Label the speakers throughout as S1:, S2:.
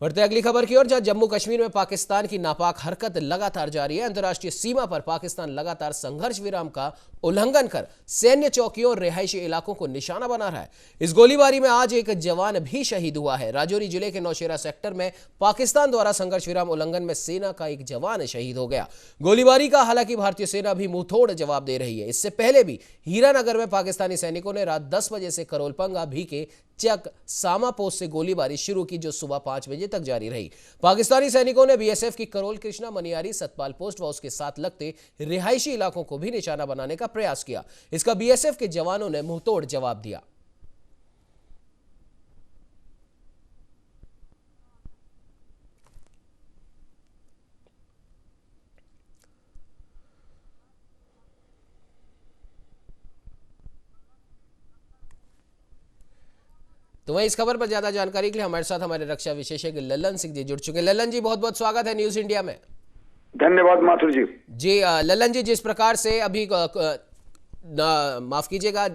S1: बढ़ते अगली खबर की ओर, जहां जम्मू कश्मीर में पाकिस्तान की नापाक हरकत लगातार जारी है। अंतर्राष्ट्रीय सीमा पर पाकिस्तान लगातार संघर्ष विराम का उल्लंघन कर सैन्य चौकियों और रिहायशी इलाकों को निशाना बना रहा है। इस गोलीबारी में आज एक जवान भी शहीद हुआ है। राजौरी जिले के नौशेरा सेक्टर में पाकिस्तान द्वारा संघर्ष विराम उल्लंघन में सेना का एक जवान शहीद हो गया। गोलीबारी का हालांकि भारतीय सेना भी मुंहतोड़ जवाब दे रही है। इससे पहले भी हीरानगर में पाकिस्तानी सैनिकों ने रात 10 बजे से करोलपंगा भी के चक सामा पोस्ट से गोलीबारी शुरू की, जो सुबह 5 बजे तक जारी रही। पाकिस्तानी सैनिकों ने बीएसएफ की करोल कृष्णा मनियारी सतपाल पोस्ट व उसके साथ लगते रिहायशी इलाकों को भी निशाना बनाने का प्रयास किया। इसका बीएसएफ के जवानों ने मुंहतोड़ जवाब दिया। तो वहीं इस खबर पर ज्यादा जानकारी के लिए हमारे साथ हमारे रक्षा विशेषज्ञ ललन सिंह जी जुड़ चुके हैं। ललन जी, बहुत बहुत स्वागत है न्यूज इंडिया में।
S2: धन्यवाद माथुर जी।
S1: ललन जी, जिस प्रकार से अभी माफ कीजिएगा,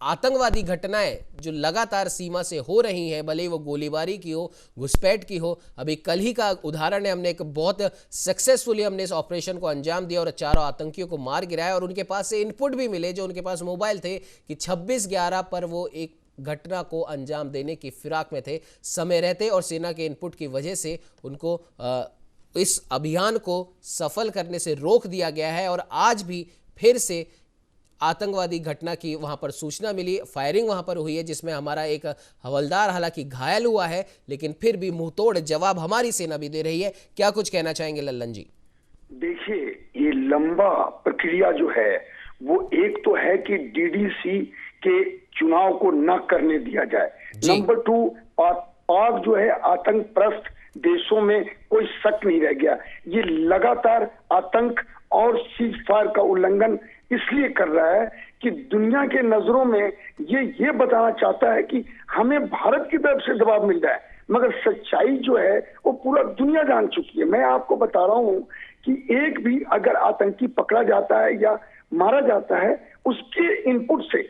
S1: आतंकवादी घटनाएं जो लगातार सीमा से हो रही हैं, भले ही वो गोलीबारी की हो, घुसपैठ की हो, अभी कल ही का उदाहरण है, हमने एक बहुत सक्सेसफुली हमने इस ऑपरेशन को अंजाम दिया और 4 आतंकियों को मार गिराया और उनके पास से इनपुट भी मिले, जो उनके पास मोबाइल थे कि 26/11 पर वो एक घटना को अंजाम देने की फिराक में थे, समय रहते, और सेना के इनपुट की वजह से उनको इस अभियान को सफल करने से रोक दिया गया है। और आज भी फिर से आतंकवादी घटना की वहां पर सूचना मिली, फायरिंग वहां पर हुई है, जिसमें हमारा एक हवलदार हालांकि घायल हुआ है, लेकिन फिर भी मुंहतोड़ जवाब हमारी सेना भी दे रही है। क्या कुछ कहना चाहेंगे लल्लन जी?
S2: देखिए, ये लंबा प्रक्रिया जो है वो एक तो है कि डीडीसी के चुनाव को न करने दिया जाए। नंबर 2, पाक जो है आतंक प्रस्त देशों में कोई शक नहीं रह गया। ये लगातार आतंक और सीज फायर का उल्लंघन इसलिए कर रहा है कि दुनिया के नजरों में ये बताना चाहता है कि हमें भारत की तरफ से दबाव मिल रहा है, मगर सच्चाई जो है वो पूरा दुनिया जान चुकी है। मैं आपको बता रहा हूं कि एक भी अगर आतंकी पकड़ा जाता है या मारा जाता है, उसके इनपुट से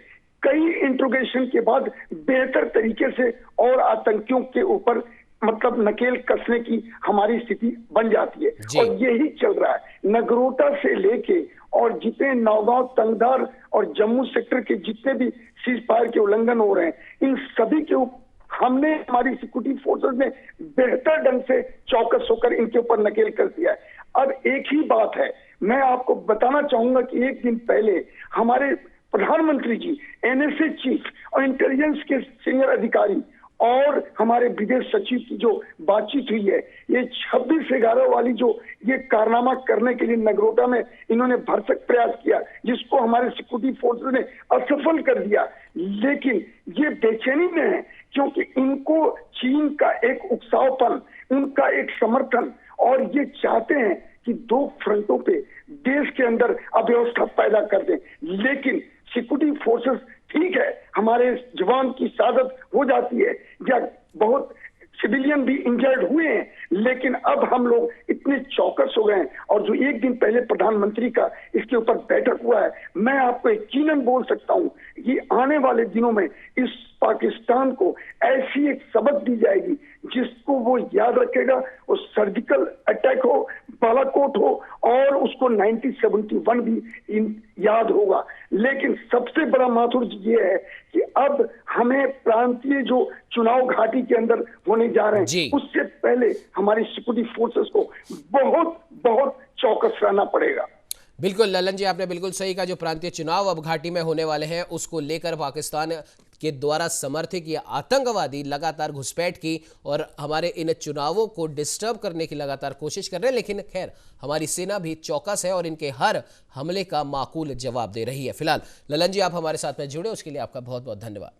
S2: कई इंट्रोगेशन के बाद बेहतर तरीके से और आतंकियों के ऊपर मतलब नकेल कसने की हमारी स्थिति बन जाती है। और यही चल रहा है नगरोटा से लेके और जितने नौगांव, तंगधार और जम्मू सेक्टर के जितने भी सीज फायर के उल्लंघन हो रहे हैं, इन सभी के हमने हमारी सिक्योरिटी फोर्सेस ने बेहतर ढंग से चौकस होकर इनके ऊपर नकेल कर दिया है। अब एक ही बात है, मैं आपको बताना चाहूंगा कि एक दिन पहले हमारे प्रधानमंत्री जी, एनएसए चीफ और इंटेलिजेंस के सीनियर अधिकारी और हमारे विदेश सचिव की जो बातचीत हुई है, ये 26/11 वाली जो ये कारनामा करने के लिए नगरोटा में इन्होंने भरसक प्रयास किया, जिसको हमारे सिक्योरिटी फोर्सेस ने असफल कर दिया। लेकिन ये बेचैनी में है क्योंकि इनको चीन का एक उकसावपन, उनका एक समर्थन, और ये चाहते हैं कि 2 फ्रंटों पे देश के अंदर अव्यवस्था पैदा कर दें। लेकिन सिक्योरिटी फोर्सेस, ठीक है, हमारे जवान की शहादत हो जाती है या बहुत सिविलियन भी इंजर्ड हुए हैं, लेकिन अब हम लोग इतने चौकस हो गए हैं। और जो एक दिन पहले प्रधानमंत्री का इसके ऊपर बैठक हुआ है, मैं आपको यकीनन बोल सकता हूं कि आने वाले दिनों में इस पाकिस्तान को ऐसी एक सबक दी जाएगी जिसको वो याद रखेगा। वो सर्जिकल अटैक हो, बालाकोट हो, और उसको 1971 भी याद होगा। लेकिन सबसे बड़ा माथुर ये है कि अब हमें प्रांतीय जो चुनाव घाटी के अंदर होने जा रहे हैं, उससे पहले हमारी सिक्योरिटी फोर्सेस को बहुत बहुत चौकस रहना पड़ेगा।
S1: बिल्कुल ललन जी, आपने बिल्कुल सही कहा। जो प्रांतीय चुनाव अब घाटी में होने वाले हैं, उसको लेकर पाकिस्तान के द्वारा समर्थित ये आतंकवादी लगातार घुसपैठ की और हमारे इन चुनावों को डिस्टर्ब करने की लगातार कोशिश कर रहे हैं। लेकिन खैर, हमारी सेना भी चौकस है और इनके हर हमले का माकूल जवाब दे रही है। फिलहाल ललन जी, आप हमारे साथ में जुड़े, उसके लिए आपका बहुत बहुत धन्यवाद।